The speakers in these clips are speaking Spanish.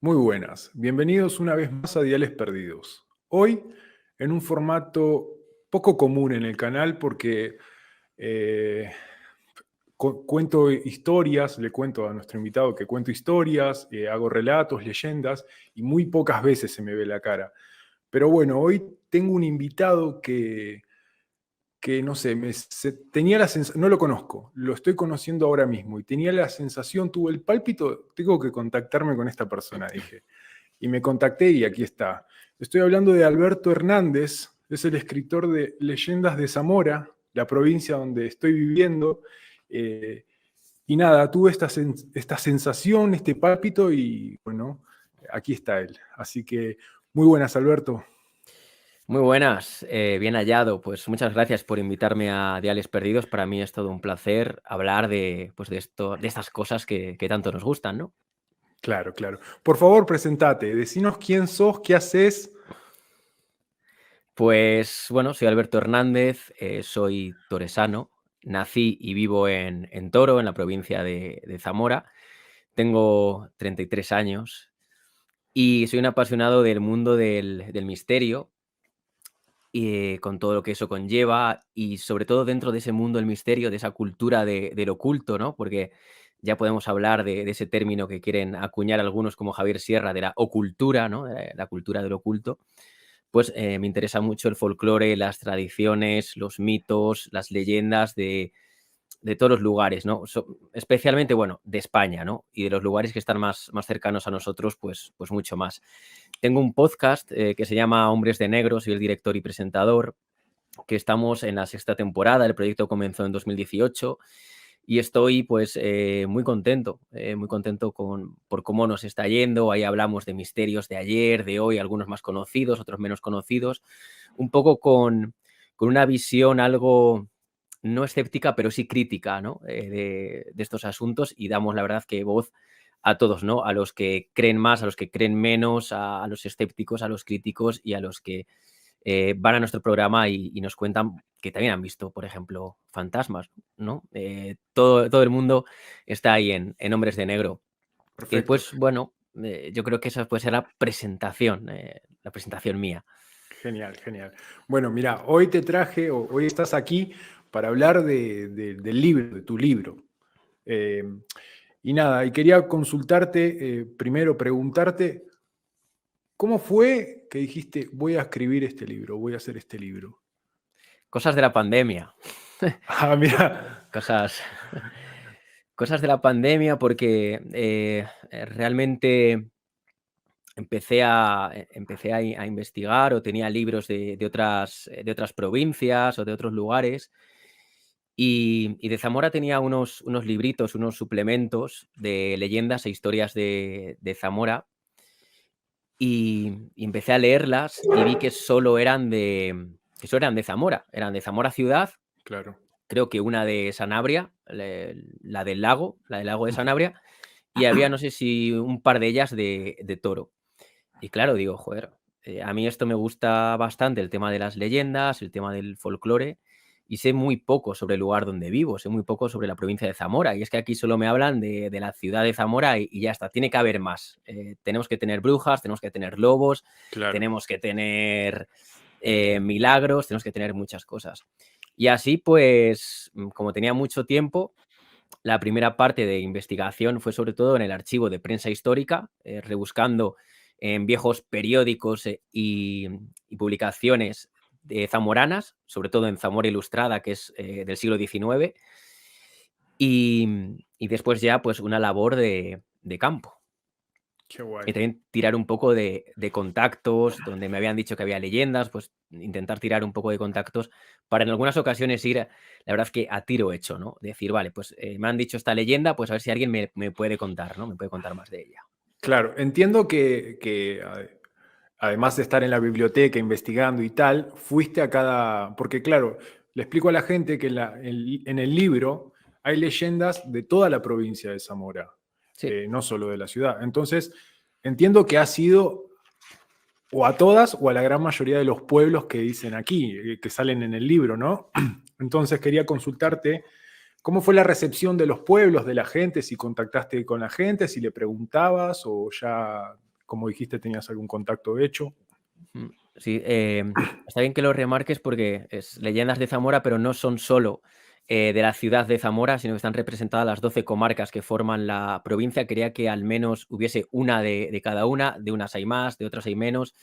Muy buenas, bienvenidos una vez más a Diales Perdidos. Hoy en un formato poco común en el canal porque eh, cuento historias, le cuento a nuestro invitado que cuento historias, hago relatos, leyendas y muy pocas veces se me ve la cara. Pero bueno, hoy tengo un invitado que no sé, tenía la sensación, no lo conozco, lo estoy conociendo ahora mismo y tenía la sensación, tuve el pálpito, tengo que contactarme con esta persona, dije. Y me contacté y aquí está. Estoy hablando de Alberto Hernández, es el escritor de Leyendas de Zamora, la provincia donde estoy viviendo. eh, y nada, tuve esta sensación, este pálpito y bueno, aquí está él. Así que muy buenas, Alberto. Muy buenas, bien hallado. Pues muchas gracias por invitarme a Diales Perdidos. Para mí es todo un placer hablar de estas cosas que tanto nos gustan, ¿no? Claro, claro. Por favor, presentate, decinos quién sos, qué haces. Pues bueno, soy Alberto Hernández, soy toresano, nací y vivo en Toro, en la provincia de Zamora. Tengo 33 años y soy un apasionado del mundo del misterio y con todo lo que eso conlleva y sobre todo dentro de ese mundo del misterio, de esa cultura del oculto, ¿no? Porque ya podemos hablar de ese término que quieren acuñar algunos como Javier Sierra, de la ocultura, ¿no? La cultura del oculto. Pues me interesa mucho el folclore, las tradiciones, los mitos, las leyendas de todos los lugares, ¿no? Especialmente, bueno, de España, ¿no? Y de los lugares que están más cercanos a nosotros, pues mucho más. Tengo un podcast que se llama Hombres de Negro, soy el director y presentador, que estamos en la sexta temporada, el proyecto comenzó en 2018 y estoy pues muy contento por cómo nos está yendo. Ahí hablamos de misterios de ayer, de hoy, algunos más conocidos, otros menos conocidos, un poco con una visión algo no escéptica, pero sí crítica, ¿no? De estos asuntos y damos la verdad que voz a todos, ¿no? A los que creen más, a los que creen menos, a los escépticos, a los críticos y a los que van a nuestro programa y nos cuentan que también han visto, por ejemplo, fantasmas, ¿no? Todo el mundo está ahí en Hombres de Negro. Y Perfecto. después, bueno, yo creo que esa puede ser la presentación mía. Genial, genial. Bueno, mira, hoy te traje, hoy estás aquí para hablar del libro, de tu libro. Eh, y nada, y quería consultarte, primero preguntarte, ¿cómo fue que dijiste, voy a escribir este libro, voy a hacer este libro? Cosas de la pandemia. Ah, mira, Cosas, cosas de la pandemia porque realmente empecé a investigar o tenía libros de otras provincias o de otros lugares y de Zamora tenía unos libritos, unos suplementos de leyendas e historias de Zamora y empecé a leerlas y vi que solo eran de Zamora ciudad, claro. creo que una de Sanabria, la del lago de Sanabria, y había no sé si un par de ellas de Toro. Y claro, digo, joder, a mí esto me gusta bastante, el tema de las leyendas, el tema del folclore, y sé muy poco sobre el lugar donde vivo, sé muy poco sobre la provincia de Zamora. Y es que aquí solo me hablan de la ciudad de Zamora y ya está, tiene que haber más. Tenemos que tener brujas, tenemos que tener lobos, Claro. tenemos que tener milagros, tenemos que tener muchas cosas. Y así, pues, como tenía mucho tiempo, la primera parte de investigación fue sobre todo en el archivo de prensa histórica, rebuscando en viejos periódicos y publicaciones zamoranas, sobre todo en Zamora Ilustrada, que es del siglo XIX, y después ya pues una labor de campo. Qué Y guay. también tirar un poco de contactos, donde me habían dicho que había leyendas, pues intentar tirar un poco de contactos para en algunas ocasiones ir, la verdad es que a tiro hecho, ¿no? Decir, vale, pues me han dicho esta leyenda, pues a ver si alguien me puede contar, ¿no? Me puede contar más de ella. Claro, entiendo además de estar en la biblioteca investigando y tal, fuiste a cada, porque claro, le explico a la gente que en el libro hay leyendas de toda la provincia de Zamora, Sí, no solo de la ciudad. Entonces, entiendo que has ido o a todas o a la gran mayoría de los pueblos que dicen aquí, que salen en el libro, ¿no? Entonces quería consultarte cómo fue la recepción de los pueblos, de la gente, si contactaste con la gente, si le preguntabas o ya como dijiste, tenías algún contacto hecho. Sí, está bien que lo remarques porque es Leyendas de Zamora, pero no son solo de la ciudad de Zamora, sino que están representadas las 12 comarcas que forman la provincia. Quería que al menos hubiese una de cada una, de unas hay más, de otras hay menos.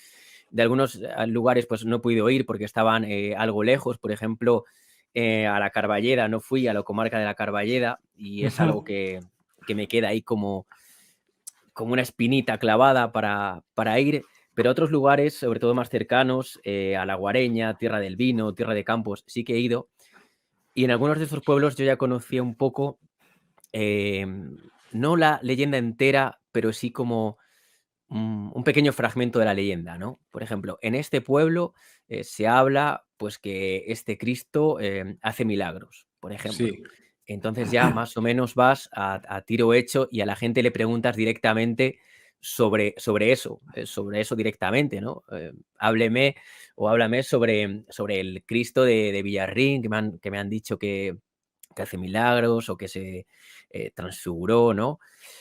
De algunos lugares pues no he podido ir porque estaban algo lejos, por ejemplo, a la Carballeda, no fui a la comarca de la Carballeda y es algo que me queda ahí como una espinita clavada para ir, pero otros lugares, sobre todo más cercanos, a La Guareña, Tierra del Vino, Tierra de Campos, sí que he ido. Y en algunos de estos pueblos yo ya conocía un poco, no la leyenda entera, pero sí como un pequeño fragmento de la leyenda, ¿no? Por ejemplo, en este pueblo se habla pues que este Cristo hace milagros, por ejemplo. Sí. Entonces ya más o menos vas a tiro hecho y a la gente le preguntas directamente sobre eso directamente, ¿no? Hábleme o háblame sobre el Cristo de Villarrín, que me han dicho que hace milagros o que se transfiguró, ¿no?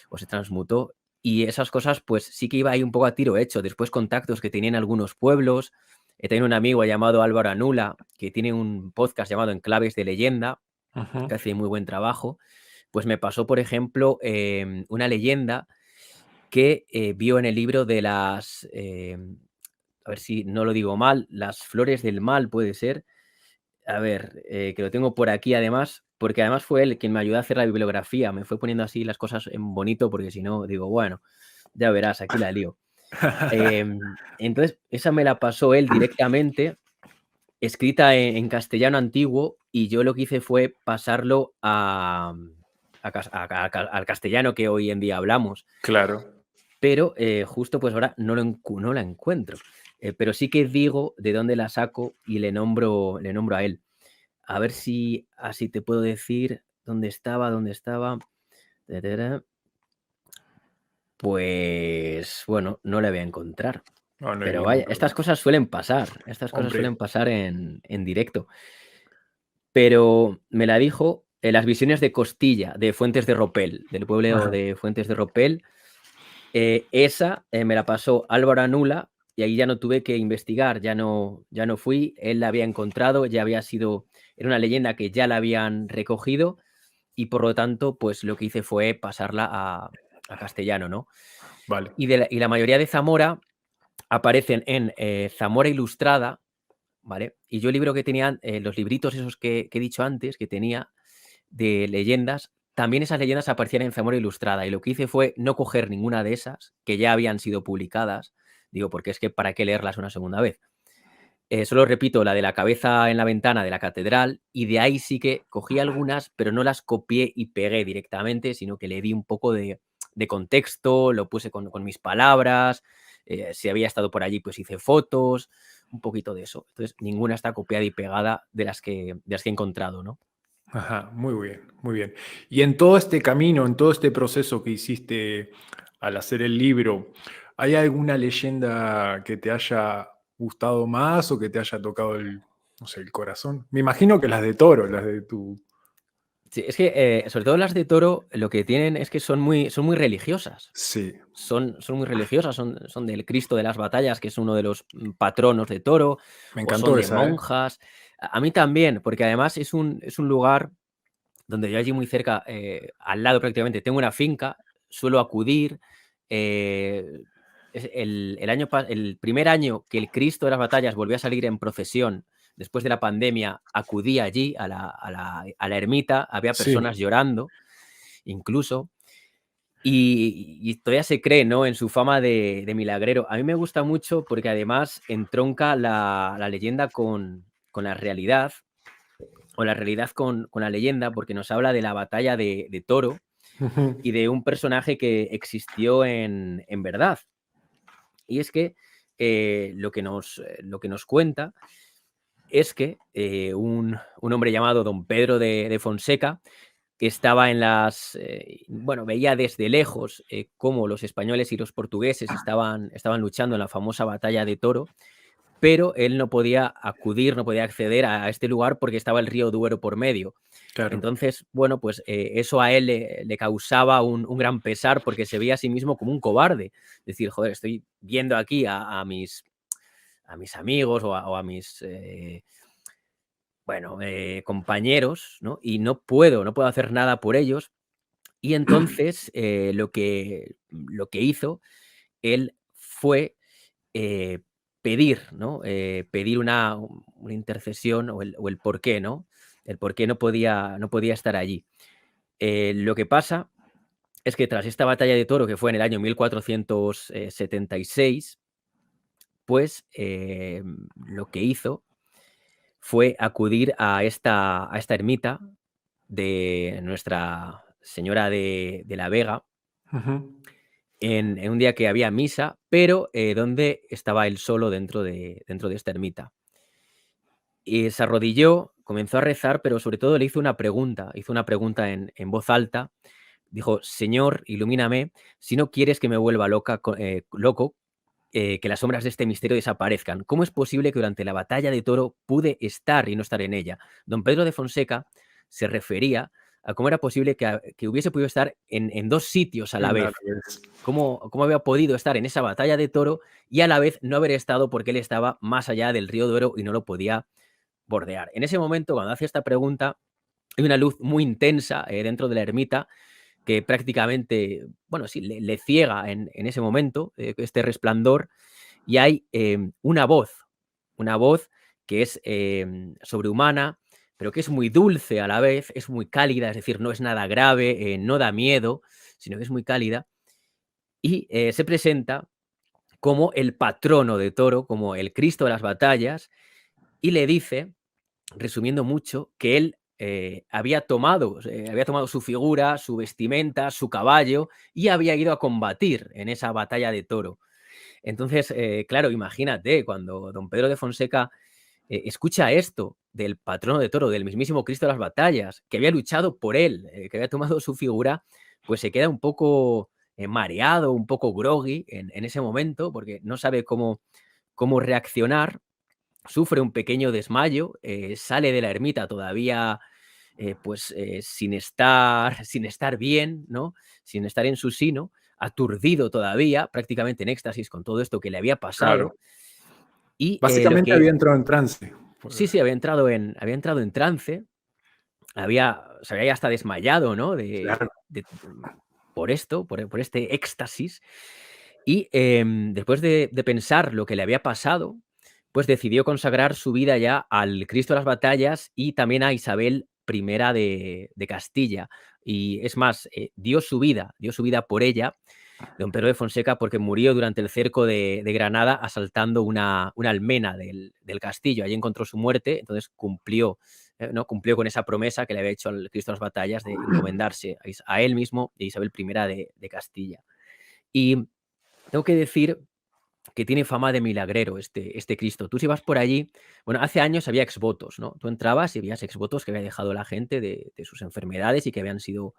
O se transmutó. Y esas cosas, pues sí que iba ahí un poco a tiro hecho. Después contactos que tenían algunos pueblos. Tengo un amigo llamado Álvaro Anula, que tiene un podcast llamado Enclaves de Leyenda, que hace muy buen trabajo. Pues me pasó, por ejemplo, una leyenda que vio en el libro de las, a ver si no lo digo mal, las flores del mal, puede ser. A ver, que lo tengo por aquí además, porque además fue él quien me ayudó a hacer la bibliografía. Me fue poniendo así las cosas en bonito, porque si no, digo, bueno, ya verás, aquí la lío. Entonces, esa me la pasó él directamente, escrita en castellano antiguo, y yo lo que hice fue pasarlo al castellano que hoy en día hablamos. Claro. Pero justo pues ahora no la encuentro. Pero sí que digo de dónde la saco y le nombro a él. A ver si así te puedo decir dónde estaba. Pues bueno, no la voy a encontrar. No, no hay Pero ningún vaya, estas problema. cosas suelen pasar. Estas cosas Hombre, suelen pasar en directo. Pero me la dijo en las visiones de Costilla, de Fuentes de Ropel, del pueblo ajá. de Fuentes de Ropel. Esa me la pasó Álvaro Anula y ahí ya no tuve que investigar, ya no fui, él la había encontrado, ya había sido, era una leyenda que ya la habían recogido y por lo tanto, pues lo que hice fue pasarla a castellano, ¿no? Vale. Y la mayoría de Zamora aparecen en Zamora Ilustrada, ¿vale? Y yo el libro que tenía, los libritos esos que he dicho antes, que tenía de leyendas, también esas leyendas aparecían en Zamora Ilustrada. Y lo que hice fue no coger ninguna de esas, que ya habían sido publicadas, digo, porque es que para qué leerlas una segunda vez. Solo repito la de la cabeza en la ventana de la catedral y de ahí sí que cogí algunas, pero no las copié y pegué directamente, sino que le di un poco de contexto, lo puse con mis palabras, si había estado por allí pues hice fotos, un poquito de eso. Entonces ninguna está copiada y pegada de las que he encontrado, ¿no? Ajá, muy bien, muy bien. Y en todo este camino, en todo este proceso que hiciste al hacer el libro, ¿hay alguna leyenda que te haya gustado más o que te haya tocado no sé, el corazón? Me imagino que las de Toro, las de tu... Sí, es que sobre todo las de Toro lo que tienen es que son muy religiosas. Sí, Son muy religiosas, son del Cristo de las Batallas, que es uno de los patronos de Toro, me o son encantó de esa, ¿eh? monjas. A mí también, porque además es un lugar donde yo allí muy cerca, al lado prácticamente, tengo una finca, suelo acudir. El primer año que el Cristo de las Batallas volvió a salir en procesión, después de la pandemia, acudí allí a la ermita, había Sí. personas llorando, incluso. Y todavía se cree, ¿no?, en su fama de milagrero. A mí me gusta mucho porque además entronca la leyenda con la realidad, o la realidad con la leyenda, porque nos habla de la batalla de Toro Ujú. y de un personaje que existió en verdad. Y es que lo que nos cuenta es que un hombre llamado don Pedro de Fonseca, que estaba bueno, veía desde lejos cómo los españoles y los portugueses estaban luchando en la famosa batalla de Toro, pero él no podía acudir, no podía acceder a este lugar porque estaba el río Duero por medio. Claro. Entonces, bueno, pues eso a él le causaba un gran pesar porque se veía a sí mismo como un cobarde. Decir, joder, estoy viendo aquí a mis amigos o a mis compañeros, ¿no? Y no puedo hacer nada por ellos. Y entonces lo que hizo él fue eh, pedir, ¿no? Pedir una intercesión o el por qué, ¿no? El por qué no podía estar allí. Lo que pasa es que tras esta batalla de Toro, que fue en el año 1476, pues lo que hizo fue acudir a esta ermita de Nuestra Señora de la Vega Ujú. en un día que había misa, pero donde estaba él solo dentro de esta ermita. Y se arrodilló, comenzó a rezar, pero sobre todo le hizo una pregunta en voz alta. Dijo: Señor, ilumíname, si no quieres que me vuelva loco, que las sombras de este misterio desaparezcan. ¿Cómo es posible que durante la batalla de Toro pude estar y no estar en ella? Don Pedro de Fonseca se refería a cómo era posible que hubiese podido estar en dos sitios a la En la vez. vez. Cómo había podido estar en esa batalla de Toro y a la vez no haber estado porque él estaba más allá del río Duero y no lo podía bordear. En ese momento, cuando hace esta pregunta, hay una luz muy intensa dentro de la ermita que prácticamente, bueno, sí, le ciega en ese momento, este resplandor, y hay una voz que es sobrehumana, pero que es muy dulce a la vez, es muy cálida, es decir, no es nada grave, no da miedo, sino que es muy cálida, y se presenta como el patrono de Toro, como el Cristo de las batallas, y le dice, resumiendo mucho, que él había tomado su figura, su vestimenta, su caballo, y había ido a combatir en esa batalla de Toro. Entonces, claro, imagínate, cuando don Pedro de Fonseca escucha esto del patrono de Toro, del mismísimo Cristo de las batallas, que había luchado por él, que había tomado su figura, pues se queda un poco mareado, un poco groggy en ese momento, porque no sabe cómo reaccionar, sufre un pequeño desmayo, sale de la ermita todavía sin estar bien, ¿no? Sin estar en su sino, aturdido todavía, prácticamente en éxtasis con todo esto que le había pasado. Claro. Y lo Básicamente que... había entrado en trance. Sí, sí, había entrado en trance, se había hasta desmayado, ¿no? Claro. Por esto, por este éxtasis. Y después de pensar lo que le había pasado, pues decidió consagrar su vida ya al Cristo de las batallas y también a Isabel I de Castilla. Y es más, dio su vida por ella, don Pedro de Fonseca, porque murió durante el cerco de Granada asaltando una almena del castillo. Allí encontró su muerte, entonces cumplió, ¿no? Cumplió con esa promesa que le había hecho al Cristo de las batallas de encomendarse a él mismo y a Isabel I de Castilla. Y tengo que decir que tiene fama de milagrero este Cristo. Tú si vas por allí, bueno, hace años había exvotos, ¿no? Tú entrabas y veías exvotos que había dejado la gente de sus enfermedades y que habían sido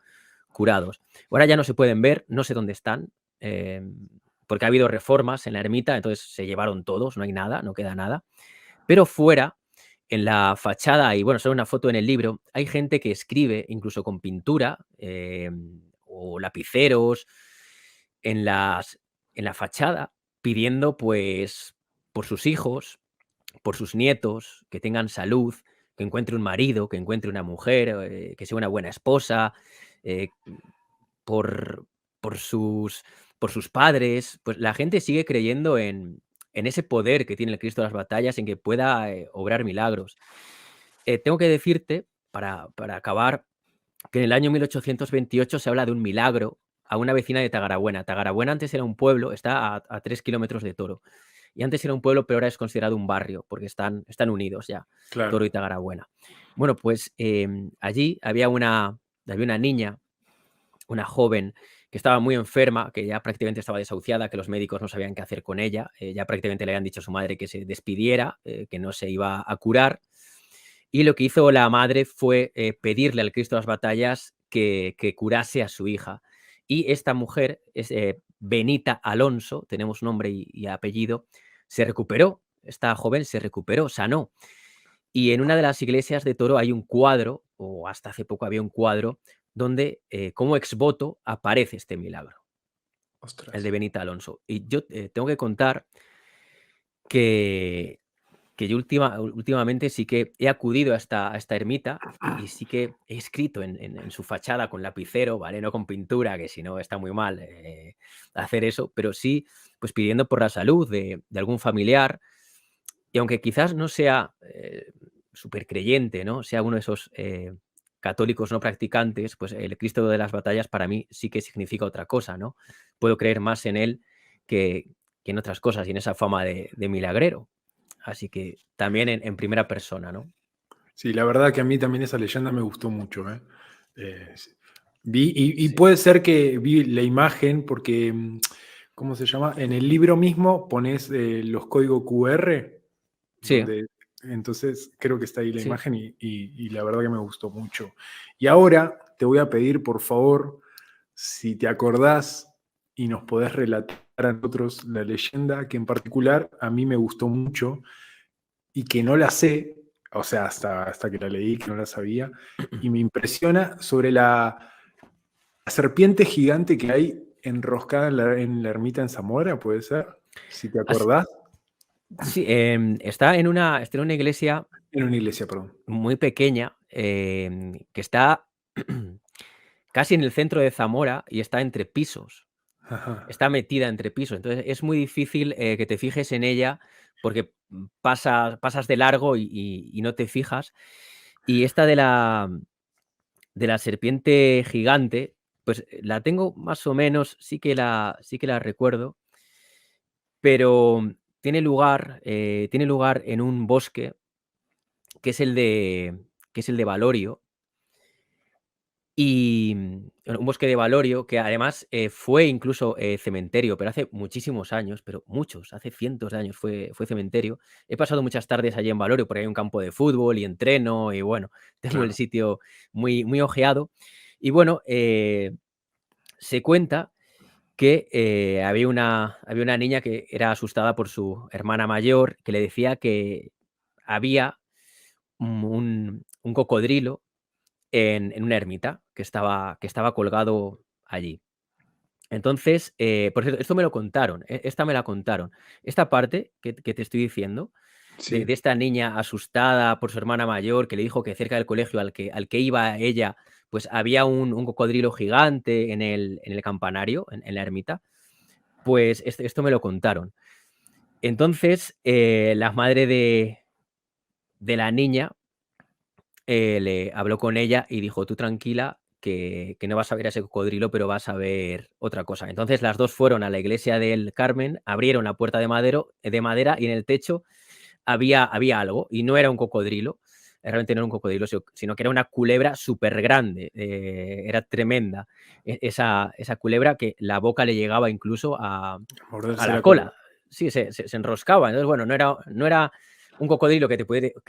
curados. Ahora ya no se pueden ver, no sé dónde están, eh, porque ha habido reformas en la ermita, entonces se llevaron todos, no hay nada, no queda nada. Pero fuera, en la fachada, y bueno, solo una foto en el libro, hay gente que escribe, incluso con pintura o lapiceros, en, en la fachada, pidiendo pues por sus hijos, por sus nietos, que tengan salud, que encuentre un marido, que encuentre una mujer, que sea una buena esposa, eh, por, por, sus, por sus padres. Pues la gente sigue creyendo en ese poder que tiene el Cristo de las batallas, en que pueda obrar milagros. Tengo que decirte, para acabar, que en el año 1828 se habla de un milagro a una vecina de Tagarabuena. Tagarabuena antes era un pueblo, está a 3 kilómetros de Toro. Y antes era un pueblo, pero ahora es considerado un barrio, porque están unidos ya, Toro Claro. y Tagarabuena. Bueno, pues allí había una niña, una joven, que estaba muy enferma, que ya prácticamente estaba desahuciada, que los médicos no sabían qué hacer con ella. Ya prácticamente le habían dicho a su madre que se despidiera, que no se iba a curar. Y lo que hizo la madre fue pedirle al Cristo de las batallas que curase a su hija. Y esta mujer es Benita Alonso, tenemos nombre y apellido, se recuperó esta joven se recuperó, sanó. Y en una de las iglesias de Toro hay un cuadro, o hasta hace poco había un cuadro, donde como exvoto aparece este milagro, el de Ostras. Benita Alonso. Y yo tengo que contar que, que yo últimamente sí que he acudido a esta ermita y sí que he escrito en su fachada con lapicero, ¿vale? No con pintura, que si no está muy mal hacer eso, pero sí pues pidiendo por la salud de algún familiar. Y aunque quizás no sea súper creyente, ¿no? Sea uno de esos católicos no practicantes, pues el Cristo de las batallas para mí sí que significa otra cosa, ¿no? Puedo creer más en él que, que en otras cosas y en esa fama de milagrero. Así que también en primera persona, ¿no? Sí, la verdad que a mí también esa leyenda me gustó mucho, ¿eh? Sí. Y Sí, puede ser que vi la imagen porque, ¿cómo se llama? En el libro mismo pones los códigos QR, sí, donde entonces creo que está ahí la sí. imagen y la verdad que me gustó mucho. Y ahora te voy a pedir, por favor, si te acordás y nos podés relatar a nosotros la leyenda que en particular a mí me gustó mucho y que no la sé, o sea, hasta que la leí, que no la sabía, y me impresiona sobre la serpiente gigante que hay enroscada en la ermita en Zamora, ¿puede ser? Si te As- acordás, sí, está en una iglesia en una iglesia, perdón. muy pequeña que está casi en el centro de Zamora y está entre pisos. Ajá, Está metida entre pisos. Entonces es muy difícil que te fijes en ella porque pasas de largo y no te fijas. Y esta de la serpiente gigante, pues la tengo más o menos, sí que la recuerdo, pero tiene lugar en un bosque que es el de, que es el de Valorio. Y un bosque de Valorio que además fue incluso cementerio, pero hace muchísimos años, pero muchos, hace cientos de años fue cementerio. He pasado muchas tardes allí en Valorio, porque hay un campo de fútbol y entreno, y bueno, tengo el claro. sitio muy, muy ojeado. Y bueno, se cuenta que había una niña que era asustada por su hermana mayor, que le decía que había un cocodrilo en una ermita que estaba colgado allí. Entonces, por cierto, esto me lo contaron, esta me la contaron. Esta parte que te estoy diciendo, de Sí, esta niña asustada por su hermana mayor, que le dijo que cerca del colegio al que iba ella, pues había un cocodrilo gigante en el campanario, en la ermita, pues esto me lo contaron. Entonces, la madre de la niña le habló con ella y dijo: "Tú tranquila, que no vas a ver a ese cocodrilo, pero vas a ver otra cosa". Entonces las 2 fueron a la iglesia del Carmen, abrieron la puerta de madera y en el techo había algo, y no era un cocodrilo, realmente no era un cocodrilo, sino que era una culebra supergrande, era tremenda esa culebra que la boca le llegaba incluso a morderse la la cola. cola. Sí, se enroscaba. Entonces, bueno, no era un cocodrilo que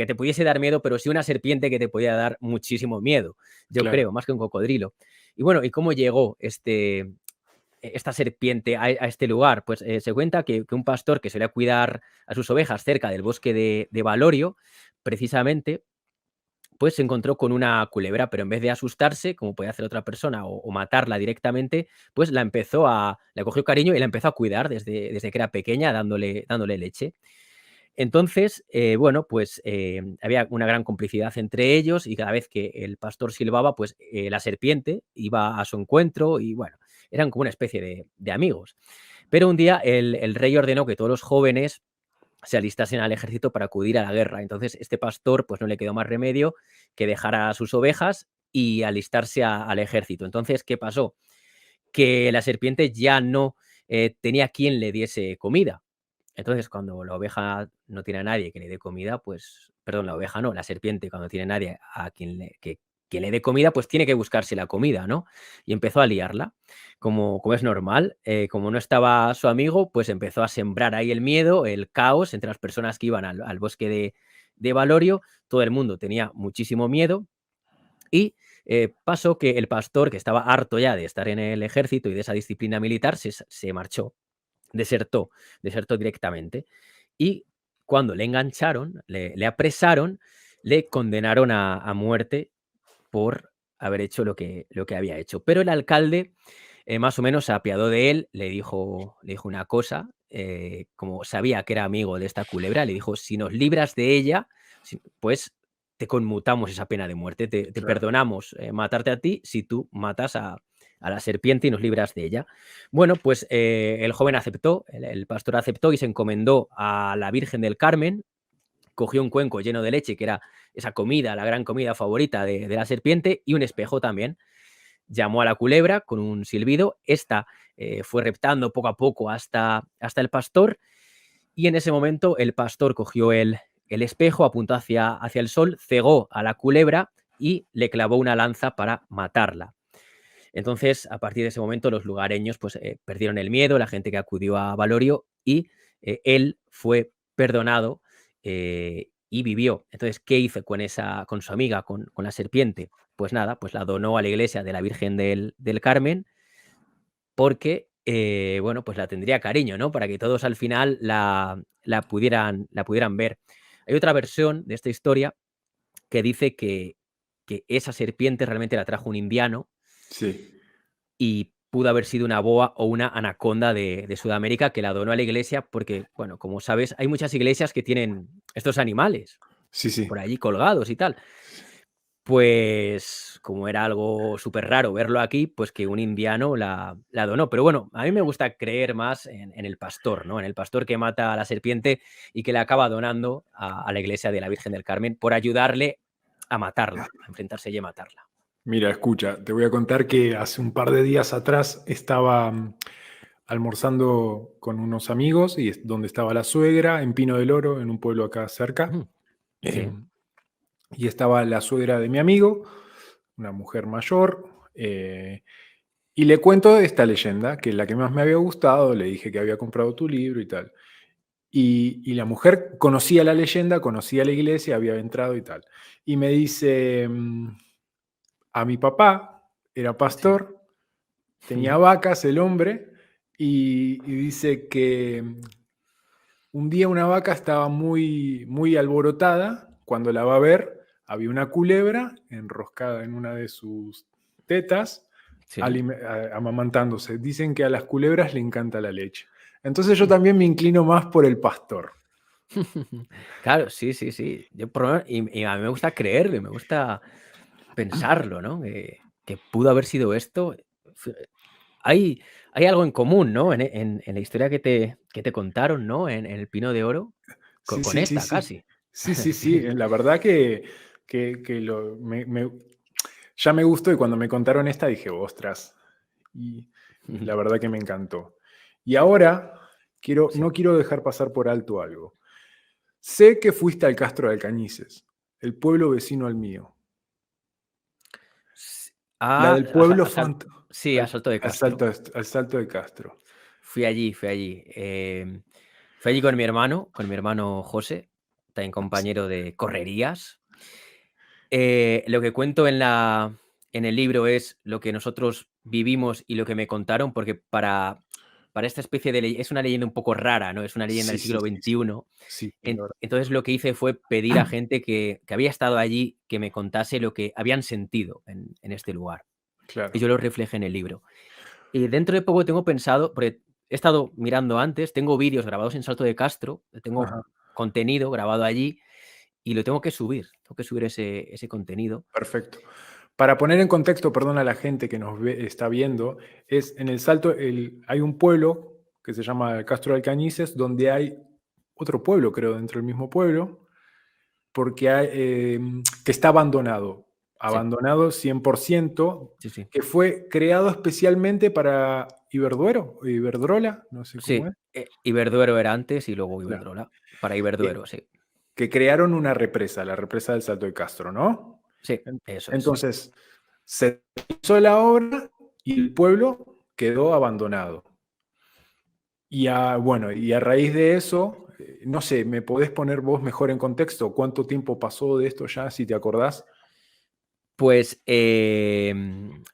te pudiese dar miedo, pero sí una serpiente que te podía dar muchísimo miedo, yo Claro. creo, más que un cocodrilo. Y bueno, ¿y cómo llegó esta serpiente a este lugar? Pues se cuenta que un pastor que solía cuidar a sus ovejas cerca del bosque de Valorio, precisamente, pues se encontró con una culebra, pero en vez de asustarse, como podía hacer otra persona, o matarla directamente, pues le cogió cariño y la empezó a cuidar desde que era pequeña, dándole leche. Entonces, bueno, pues había una gran complicidad entre ellos y cada vez que el pastor silbaba, pues la serpiente iba a su encuentro y bueno, eran como una especie de amigos. Pero un día el rey ordenó que todos los jóvenes se alistasen al ejército para acudir a la guerra. Entonces, este pastor, pues no le quedó más remedio que dejar a sus ovejas y alistarse al ejército. Entonces, ¿qué pasó? Que la serpiente ya no tenía quien le diese comida. Entonces, cuando la oveja no tiene a nadie que le dé comida, pues, perdón, la oveja no, la serpiente cuando tiene a nadie a quien le dé comida, pues tiene que buscarse la comida, ¿no? Y empezó a liarla, como es normal. Como no estaba su amigo, pues empezó a sembrar ahí el miedo, el caos entre las personas que iban al bosque de Valorio. Todo el mundo tenía muchísimo miedo y pasó que el pastor, que estaba harto ya de estar en el ejército y de esa disciplina militar, se marchó, desertó, desertó directamente. Y cuando le engancharon, le apresaron, le condenaron a muerte por haber hecho lo que había hecho. Pero el alcalde más o menos se apiadó de él, le dijo una cosa, como sabía que era amigo de esta culebra, le dijo: si nos libras de ella, pues te conmutamos esa pena de muerte, te Claro. perdonamos matarte a ti si tú matas a la serpiente y nos libras de ella. Bueno, pues el joven aceptó, el pastor aceptó y se encomendó a la Virgen del Carmen, cogió un cuenco lleno de leche, que era esa comida, la gran comida favorita de la serpiente, y un espejo también. Llamó a la culebra con un silbido, esta fue reptando poco a poco hasta el pastor, y en ese momento el pastor cogió el espejo, apuntó hacia el sol, cegó a la culebra y le clavó una lanza para matarla. Entonces, a partir de ese momento, los lugareños pues, perdieron el miedo, la gente que acudió a Valorio, y él fue perdonado y vivió. Entonces, ¿qué hizo con su amiga, con la serpiente? Pues nada, pues la donó a la iglesia de la Virgen del Carmen, porque, bueno, pues la tendría cariño, ¿no? Para que todos al final la pudieran ver. Hay otra versión de esta historia que dice que esa serpiente realmente la trajo un indiano Sí. y pudo haber sido una boa o una anaconda de Sudamérica que la donó a la iglesia porque, bueno, como sabes, hay muchas iglesias que tienen estos animales Sí, por sí. allí colgados y tal. Pues como era algo súper raro verlo aquí, pues que un indiano la donó. Pero bueno, a mí me gusta creer más en el pastor, ¿no? En el pastor que mata a la serpiente y que le acaba donando a la iglesia de la Virgen del Carmen por ayudarle a matarla, a enfrentarse y a matarla. Mira, escucha, te voy a contar que hace un par de días atrás estaba almorzando con unos amigos y donde estaba la suegra en Pino del Oro, en un pueblo acá cerca. Ujú. Sí, em, y estaba la suegra de mi amigo, una mujer mayor, y le cuento esta leyenda, que es la que más me había gustado, le dije que había comprado tu libro y tal. Y la mujer conocía la leyenda, conocía la iglesia, había entrado y tal. Y me dice, a mi papá era sí. pastor, tenía vacas el hombre, y dice que un día una vaca estaba muy, muy alborotada. Cuando la va a ver, había una culebra enroscada en una de sus tetas, Sí. amamantándose. Dicen que a las culebras le encanta la leche. Entonces yo también me inclino más por el pastor. Claro, sí, sí, sí. Yo por lo menos y a mí me gusta creerlo, y me gusta pensarlo, ¿no? Que pudo haber sido esto. F hay algo en común, ¿no? En la historia que te contaron, ¿no? En El Pino de Oro, Sí, con sí, sí, esta sí. casi. Sí, sí, sí. Sí. La verdad que ya me gustó y cuando me contaron esta dije, ostras. Y la verdad que me encantó. Y ahora Sí. no quiero dejar pasar por alto algo. Sé que fuiste al Castro de Alcañices, el pueblo vecino al mío. S La del a sa pueblo a sal sí, a Salto de Castro. al Salto de Castro. Fui allí, fui allí. Fui allí con mi hermano José, también compañero de correrías. Lo que cuento en el libro es lo que nosotros vivimos y lo que me contaron, porque para esta especie de es una leyenda un poco rara, ¿no? Es una leyenda Sí, del sí, siglo sí, sí. XXI. Sí, la verdad. Entonces lo que hice fue pedir a gente que había estado allí que me contase lo que habían sentido en este lugar. Y Claro. yo lo reflejé en el libro. Y dentro de poco tengo pensado, porque he estado mirando antes, tengo vídeos grabados en Salto de Castro, tengo Ajá. contenido grabado allí y lo tengo que subir ese contenido. Perfecto. Para poner en contexto, perdón a la gente que está viendo, es en el Salto, hay un pueblo que se llama Castro de Alcañices, donde hay otro pueblo, creo, dentro del mismo pueblo, porque que está abandonado, Sí, abandonado 100%, sí, sí. que fue creado especialmente para Iberduero, o Iberdrola, no sé cómo es. Sí, Iberduero era antes y luego Claro. Iberdrola. Para Que, Iberduero, sí. que crearon una represa, la represa del Salto de Castro, ¿no? Sí, En- eso es. Entonces, se hizo la obra y el pueblo quedó abandonado. Bueno, y a raíz de eso, no sé, ¿me podés poner vos mejor en contexto? ¿Cuánto tiempo pasó de esto ya, si te acordás? Pues,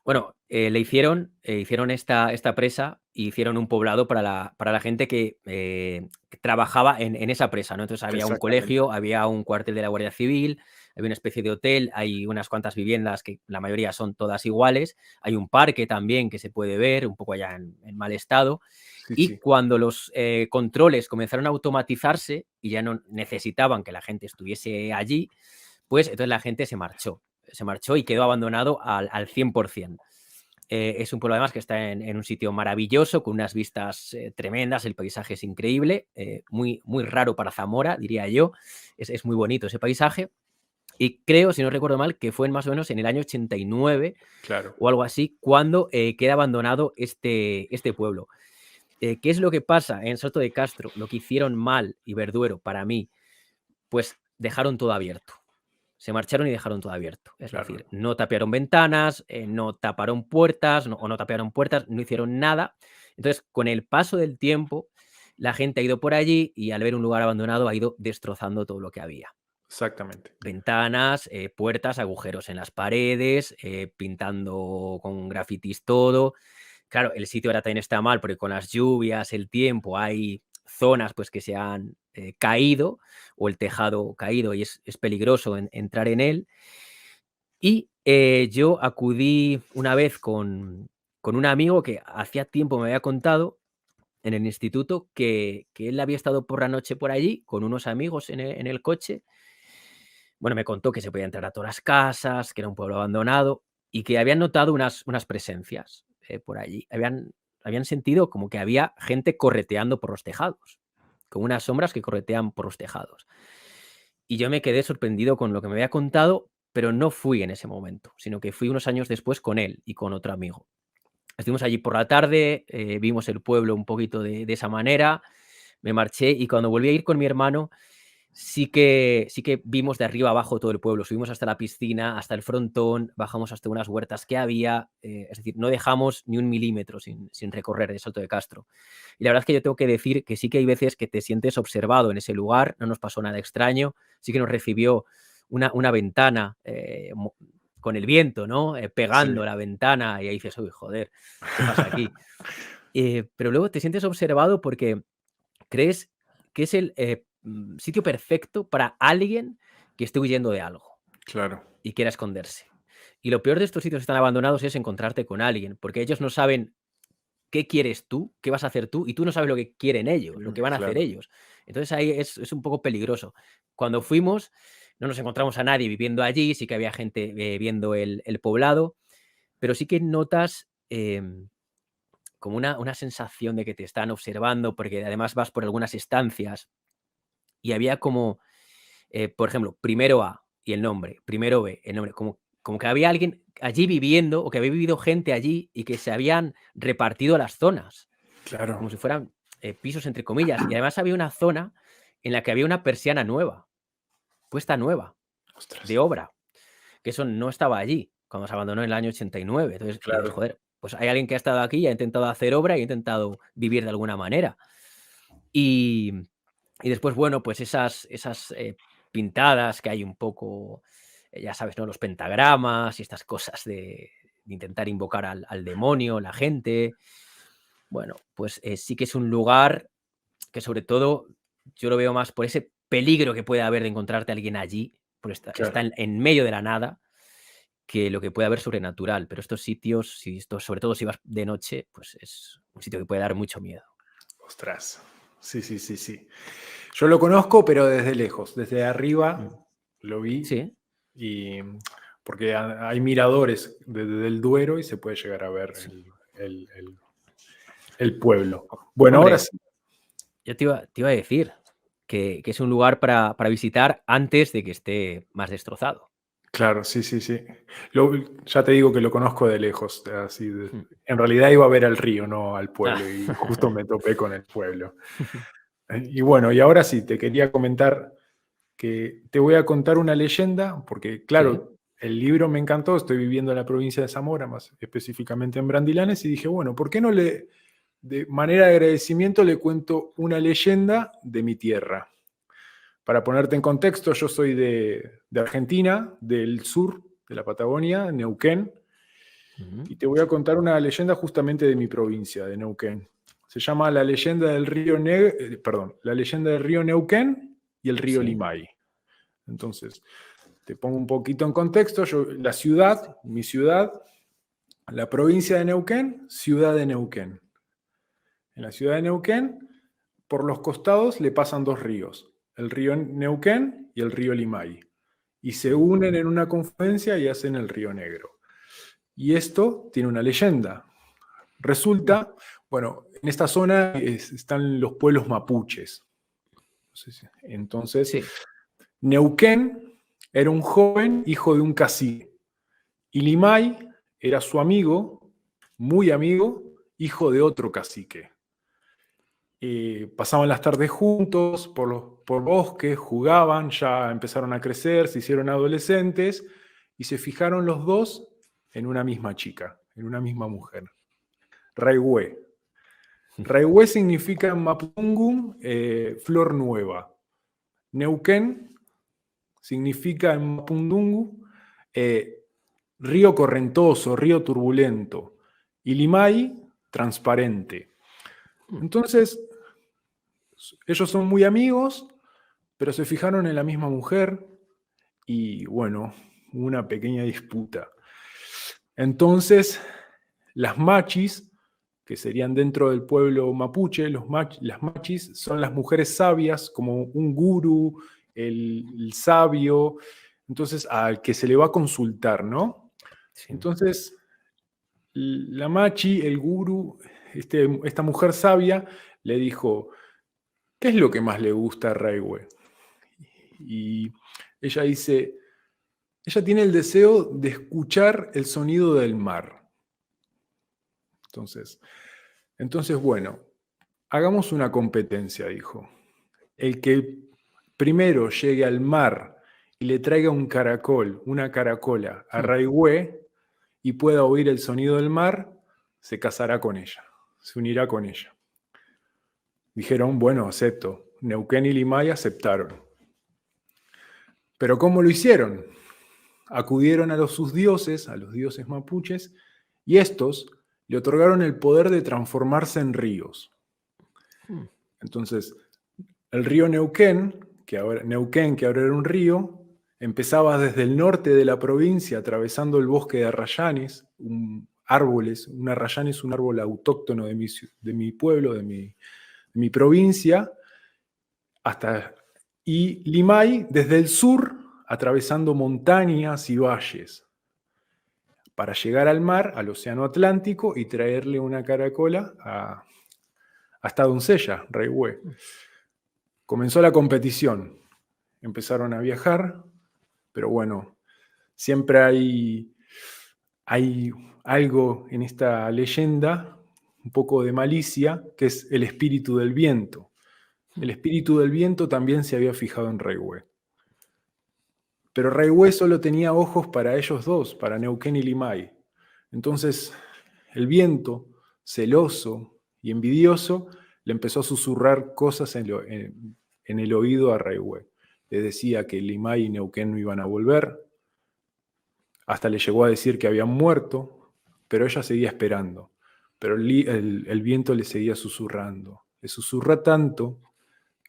bueno, hicieron esta presa y hicieron un poblado para la gente que trabajaba en esa presa, ¿no? Entonces había un Exactamente. colegio, había un cuartel de la Guardia Civil, había una especie de hotel, hay unas cuantas viviendas que la mayoría son todas iguales, hay un parque también que se puede ver, un poco allá en mal estado. Sí, Y sí. cuando los controles comenzaron a automatizarse y ya no necesitaban que la gente estuviese allí, pues entonces la gente se marchó y quedó abandonado al 100%. Es un pueblo además que está en un sitio maravilloso, con unas vistas tremendas, el paisaje es increíble, muy, muy raro para Zamora, diría yo, es muy bonito ese paisaje. Y creo, si no recuerdo mal, que fue más o menos en el año 89 Claro. o algo así, cuando queda abandonado este pueblo. ¿Qué es lo que pasa en Soto de Castro? Lo que hicieron mal y Verduero, para mí, pues dejaron todo abierto. Se marcharon y dejaron todo abierto. Es Claro. decir, no tapiaron ventanas, no taparon puertas, no tapiaron puertas, no hicieron nada. Entonces, con el paso del tiempo, la gente ha ido por allí y al ver un lugar abandonado ha ido destrozando todo lo que había. Exactamente. Ventanas, puertas, agujeros en las paredes, pintando con grafitis todo. Claro, el sitio ahora también está mal porque con las lluvias, el tiempo, hay zonas pues que se han caído o el tejado caído y es peligroso entrar en él. Y yo acudí una vez con un amigo que hacía tiempo me había contado en el instituto que él había estado por la noche por allí con unos amigos en el coche. Bueno, me contó que se podía entrar a todas las casas, que era un pueblo abandonado y que habían notado unas presencias por allí. Habían sentido como que había gente correteando por los tejados, con unas sombras que corretean por los tejados. Y yo me quedé sorprendido con lo que me había contado, pero no fui en ese momento, sino que fui unos años después con él y con otro amigo. Estuvimos allí por la tarde, vimos el pueblo un poquito de esa manera, me marché y cuando volví a ir con mi hermano, sí que vimos de arriba abajo todo el pueblo. Subimos hasta la piscina, hasta el frontón, bajamos hasta unas huertas que había, es decir, no dejamos ni un milímetro sin recorrer de Salto de Castro. Y la verdad es que yo tengo que decir que sí que hay veces que te sientes observado en ese lugar, no nos pasó nada extraño, sí que nos recibió una ventana con el viento, ¿no? Sí. Pegando la ventana y ahí dices, uy, joder, ¿qué pasa aquí? Pero luego te sientes observado porque crees que es el sitio perfecto para alguien que esté huyendo de algo Claro. y quiera esconderse. Y lo peor de estos sitios que están abandonados es encontrarte con alguien, porque ellos no saben qué quieres tú, qué vas a hacer tú, y tú no sabes lo que quieren ellos, lo que van a hacer Claro. ellos. Entonces ahí es un poco peligroso. Cuando fuimos, no nos encontramos a nadie viviendo allí, sí que había gente viendo el poblado, pero sí que notas como una sensación de que te están observando, porque además vas por algunas estancias y había como, por ejemplo, primero A y el nombre, primero B, el nombre, como que había alguien allí viviendo o que había vivido gente allí y que se habían repartido las zonas, Claro. como si fueran pisos entre comillas. Y además había una zona en la que había una persiana nueva, puesta nueva, Ostras. de obra, que eso no estaba allí cuando se abandonó en el año 89. Entonces dices, Claro. joder, pues hay alguien que ha estado aquí y ha intentado hacer obra y ha intentado vivir de alguna manera. Y, y después, bueno, pues esas pintadas que hay un poco, ya sabes, ¿no? Los pentagramas y estas cosas de intentar invocar al demonio, la gente. Bueno, pues sí que es un lugar que sobre todo yo lo veo más por ese peligro que puede haber de encontrarte a alguien allí, porque está Claro. en medio de la nada, que lo que puede haber sobrenatural. Pero estos sitios, sobre todo si vas de noche, pues es un sitio que puede dar mucho miedo. Ostras. Sí, sí, sí, sí. Yo lo conozco, pero desde lejos. Desde arriba Mm. lo vi. Sí, Y porque hay miradores desde el Duero y se puede llegar a ver sí. el pueblo. Bueno, ahora Hombre, sí. yo te iba a decir que es un lugar para visitar antes de que esté más destrozado. Claro, sí, sí, sí. Ya te digo que lo conozco de lejos. Mm. En realidad iba a ver al río, no al Ah. pueblo, y justo me topé con el pueblo. Y bueno, y ahora sí, te quería comentar que te voy a contar una leyenda, porque Sí, claro, el libro me encantó, estoy viviendo en la provincia de Zamora, más específicamente en Brandilanes, y dije, bueno, ¿por qué no de manera de agradecimiento le cuento una leyenda de mi tierra? Para ponerte en contexto, yo soy de Argentina, del sur de la Patagonia, Neuquén, Y te voy a contar una leyenda justamente de mi provincia, de Neuquén. Se llama la leyenda del río la leyenda del río Neuquén y el río Sí, Limay. Entonces, te pongo un poquito en contexto. Mi ciudad, la provincia de Neuquén, ciudad de Neuquén. En la ciudad de Neuquén, por los costados le pasan dos ríos, el río Neuquén y el río Limay. Y se unen en una confluencia y hacen el río Negro. Y esto tiene una leyenda. Resulta, bueno, en esta zona están los pueblos mapuches. Entonces, sí. Neuquén era un joven hijo de un cacique. Y Limay era su amigo, muy amigo, hijo de otro cacique. Pasaban las tardes juntos por bosques, jugaban, ya empezaron a crecer, se hicieron adolescentes y se fijaron los dos en una misma chica, en una misma mujer. Raigüe. Raigüe significa en Mapudungun flor nueva. Neuquén significa en Mapudungun río correntoso, río turbulento. Y Limay, transparente. Entonces, ellos son muy amigos, pero se fijaron en la misma mujer y bueno, hubo una pequeña disputa. Entonces, las machis, que serían dentro del pueblo mapuche, las machis son las mujeres sabias, como un gurú, el sabio, entonces al que se le va a consultar, ¿no? Sí. Entonces, la machi, el gurú, esta mujer sabia, le dijo, ¿qué es lo que más le gusta a Raigüe? Y ella dice, ella tiene el deseo de escuchar el sonido del mar. Entonces, bueno, hagamos una competencia, dijo. El que primero llegue al mar y le traiga un caracol, una caracola a Raigüe y pueda oír el sonido del mar, se casará con ella, se unirá con ella. Dijeron, bueno, acepto. Neuquén y Limay aceptaron. Pero ¿cómo lo hicieron? Acudieron a sus dioses, a los dioses mapuches, y estos le otorgaron el poder de transformarse en ríos. Entonces, el río Neuquén, que ahora era un río, empezaba desde el norte de la provincia, atravesando el bosque de arrayanes, árboles. Un arrayán es un árbol autóctono de mi pueblo, de mi provincia, y Limay desde el sur, atravesando montañas y valles, para llegar al mar, al océano Atlántico, y traerle una caracola a esta doncella, Raigüe. Comenzó la competición, empezaron a viajar, pero bueno, siempre hay algo en esta leyenda, un poco de malicia, que es el espíritu del viento. El espíritu del viento también se había fijado en Raigüe. Pero Raigüe solo tenía ojos para ellos dos, para Neuquén y Limay. Entonces, el viento, celoso y envidioso, le empezó a susurrar cosas en el oído a Raigüe. Le decía que Limay y Neuquén no iban a volver. Hasta le llegó a decir que habían muerto, pero ella seguía esperando. Pero el viento le seguía susurrando. Le susurró tanto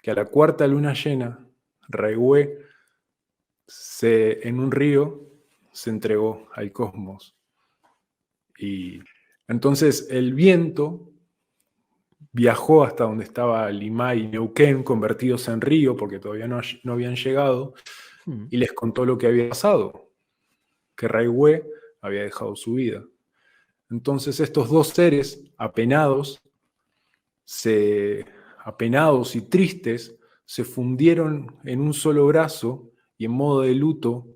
que a la cuarta luna llena, Raigüe en un río se entregó al cosmos. Y entonces el viento viajó hasta donde estaba Limay y Neuquén, convertidos en río, porque todavía no habían llegado, y les contó lo que había pasado, que Raigüe había dejado su vida. Entonces estos dos seres, apenados y tristes, se fundieron en un solo brazo y en modo de luto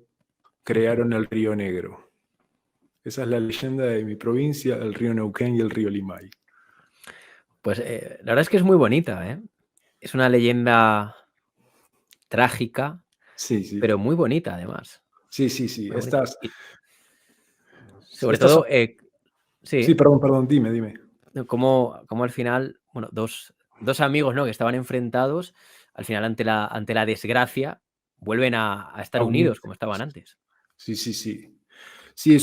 crearon el río Negro. Esa es la leyenda de mi provincia, el río Neuquén y el río Limay. Pues la verdad es que es muy bonita, ¿eh? Es una leyenda trágica, Sí, sí. pero muy bonita además. Sí, sí, sí. Muy bonita. Sobre Estas todo, son... sí, Sí, perdón, dime. como al final, bueno, dos amigos, ¿no?, que estaban enfrentados, al final ante la desgracia, vuelven a estar unidos como estaban antes. Sí, sí, sí. Sí,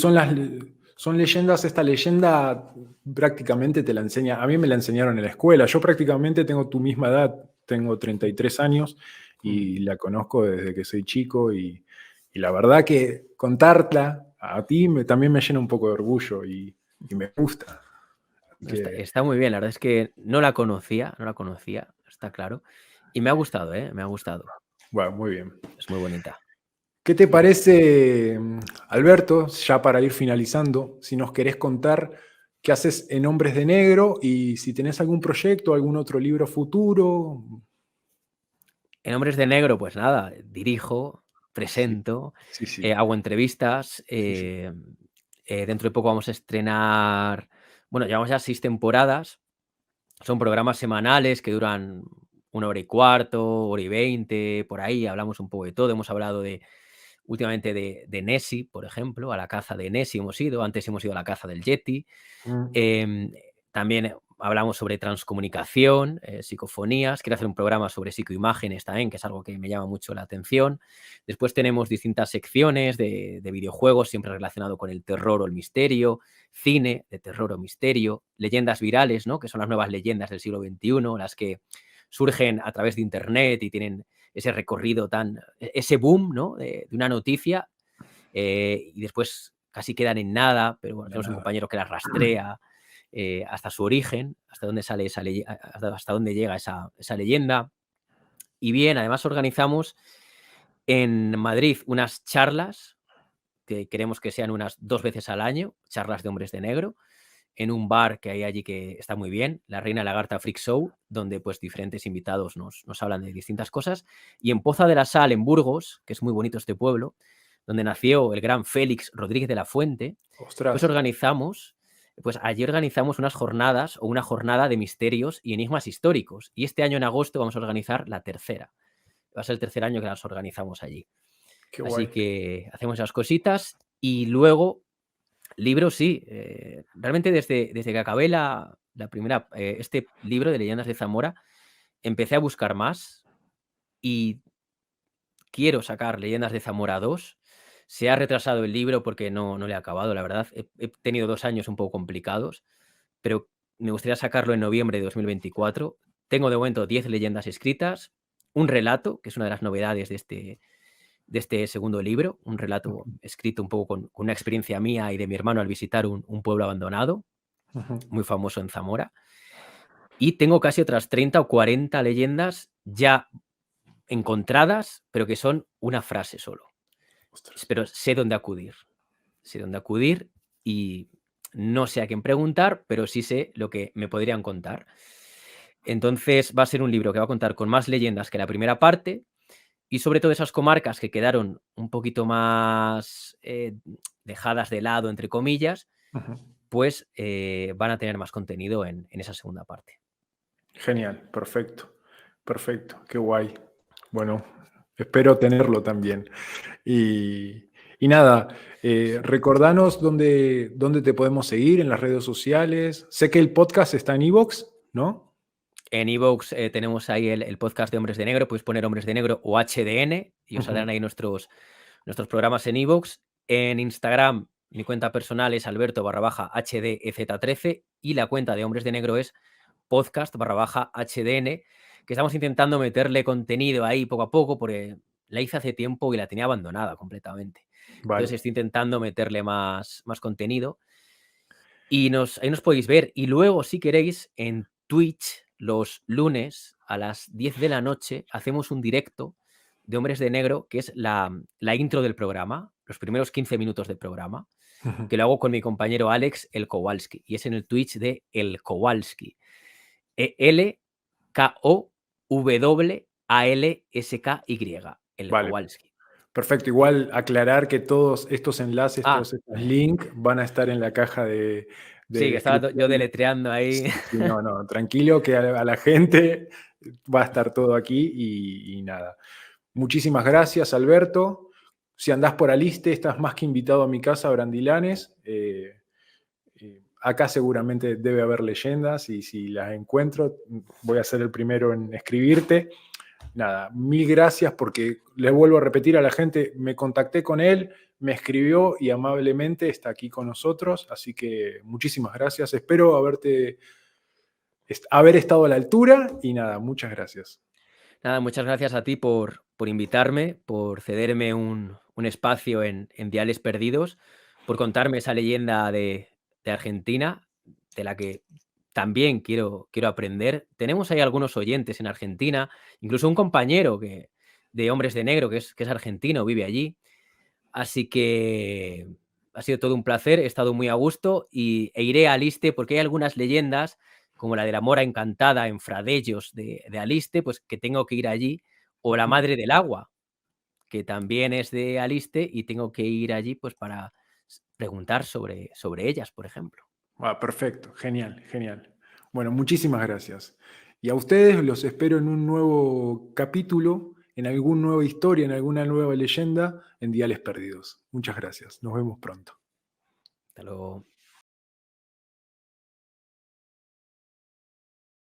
Son leyendas, esta leyenda prácticamente te la enseña, a mí me la enseñaron en la escuela, yo prácticamente tengo tu misma edad, tengo 33 años y la conozco desde que soy chico y la verdad que contarla a ti también me llena un poco de orgullo y me gusta. Está muy bien, la verdad es que no la conocía, está claro. Y me ha gustado, me ha gustado. Bueno, muy bien. Es muy bonita. ¿Qué te parece, Alberto, ya para ir finalizando, si nos querés contar qué haces en Hombres de Negro y si tenés algún proyecto, algún otro libro futuro? En Hombres de Negro, pues nada, dirijo, Sí, presento, sí, sí. hago entrevistas. Sí, sí. Dentro de poco vamos a estrenar, bueno, llevamos ya 6 temporadas. Son programas semanales que duran 1 hora y cuarto, 1 hora y 20, por ahí. Hablamos un poco de todo. Hemos hablado últimamente de Nessie, por ejemplo, a la caza de Nessie hemos ido. Antes hemos ido a la caza del Yeti. Mm. También hablamos sobre transcomunicación, psicofonías. Quiero hacer un programa sobre psicoimágenes también, que es algo que me llama mucho la atención. Después tenemos distintas secciones de videojuegos, siempre relacionado con el terror o el misterio, cine de terror o misterio, leyendas virales, ¿no? Que son las nuevas leyendas del siglo XXI, las que surgen a través de Internet y tienen ese recorrido ese boom, ¿no? de una noticia y después casi quedan en nada, pero bueno, tenemos un compañero que las rastrea hasta su origen, hasta dónde sale hasta dónde llega esa leyenda. Y bien, además organizamos en Madrid unas charlas que queremos que sean unas 2 veces al año, charlas de Hombres de Negro, en un bar que hay allí que está muy bien, la Reina Lagarta Freak Show, donde pues diferentes invitados nos hablan de distintas cosas. Y en Poza de la Sal, en Burgos, que es muy bonito este pueblo, donde nació el gran Félix Rodríguez de la Fuente, pues Ostras. allí organizamos unas jornadas o una jornada de misterios y enigmas históricos. Y este año en agosto vamos a organizar la tercera. Va a ser el tercer año que las organizamos allí. Qué Así guay. que hacemos esas cositas y luego libros, sí. Realmente desde que acabé este libro de Leyendas de Zamora, empecé a buscar más y quiero sacar Leyendas de Zamora 2. Se ha retrasado el libro porque no le he acabado, la verdad. He tenido 2 años un poco complicados, pero me gustaría sacarlo en noviembre de 2024. Tengo de momento 10 leyendas escritas, un relato, que es una de las novedades de este segundo libro, un relato escrito un poco con una experiencia mía y de mi hermano al visitar un pueblo abandonado, muy famoso en Zamora. Y tengo casi otras 30 o 40 leyendas ya encontradas, pero que son una frase solo. Ostras. Pero sé dónde acudir. Sé dónde acudir y no sé a quién preguntar, pero sí sé lo que me podrían contar. Entonces va a ser un libro que va a contar con más leyendas que la primera parte y sobre todo esas comarcas que quedaron un poquito más dejadas de lado, entre comillas, pues van a tener más contenido en esa segunda parte. Genial, perfecto, perfecto, qué guay. Bueno, espero tenerlo también. Y nada, recordanos dónde te podemos seguir en las redes sociales. Sé que el podcast está en iVoox, ¿no? En iVoox tenemos ahí el podcast de Hombres de Negro, puedes poner Hombres de Negro o HDN y os saldrán ahí nuestros programas en iVoox. En Instagram, mi cuenta personal es Alberto_HDZ13 y la cuenta de Hombres de Negro es podcast_HDN, que estamos intentando meterle contenido ahí poco a poco porque la hice hace tiempo y la tenía abandonada completamente. Vale. Entonces estoy intentando meterle más contenido y ahí nos podéis ver. Y luego, si queréis, en Twitch, los lunes a las 10 de la noche, hacemos un directo de Hombres de Negro, que es la intro del programa, los primeros 15 minutos del programa, que lo hago con mi compañero Alex, el Kowalski, y es en el Twitch de El Kowalski. L-K-O-W-A-L-S-K-Y, el Vale, Kowalski. perfecto. Igual aclarar que todos estos enlaces, Ah, todos estos links van a estar en la caja de sí, que estaba yo descripción. deletreando ahí. Sí, no, tranquilo que a la gente va a estar todo aquí y nada. Muchísimas gracias, Alberto. Si andás por Aliste, estás más que invitado a mi casa, Brandilanes. Acá seguramente debe haber leyendas y si las encuentro, voy a ser el primero en escribirte. nada, mil gracias porque le vuelvo a repetir a la gente, me contacté con él, me escribió y amablemente está aquí con nosotros, así que muchísimas gracias. Espero haber estado a la altura y nada, muchas gracias. Nada, muchas gracias a ti por invitarme, por cederme un espacio en Diales Perdidos, por contarme esa leyenda de Argentina, de la que también quiero aprender. Tenemos ahí algunos oyentes en Argentina, incluso un compañero de Hombres de Negro, que es argentino, vive allí. Así que ha sido todo un placer, he estado muy a gusto e iré a Aliste porque hay algunas leyendas, como la de la mora encantada en Fradellos de Aliste, pues que tengo que ir allí, o la madre del agua, que también es de Aliste y tengo que ir allí pues para preguntar sobre ellas, por ejemplo. Ah, perfecto, genial, genial. Bueno, muchísimas gracias. Y a ustedes los espero en un nuevo capítulo, en alguna nueva historia, en alguna nueva leyenda en Diales Perdidos. Muchas gracias. Nos vemos pronto. Hasta luego.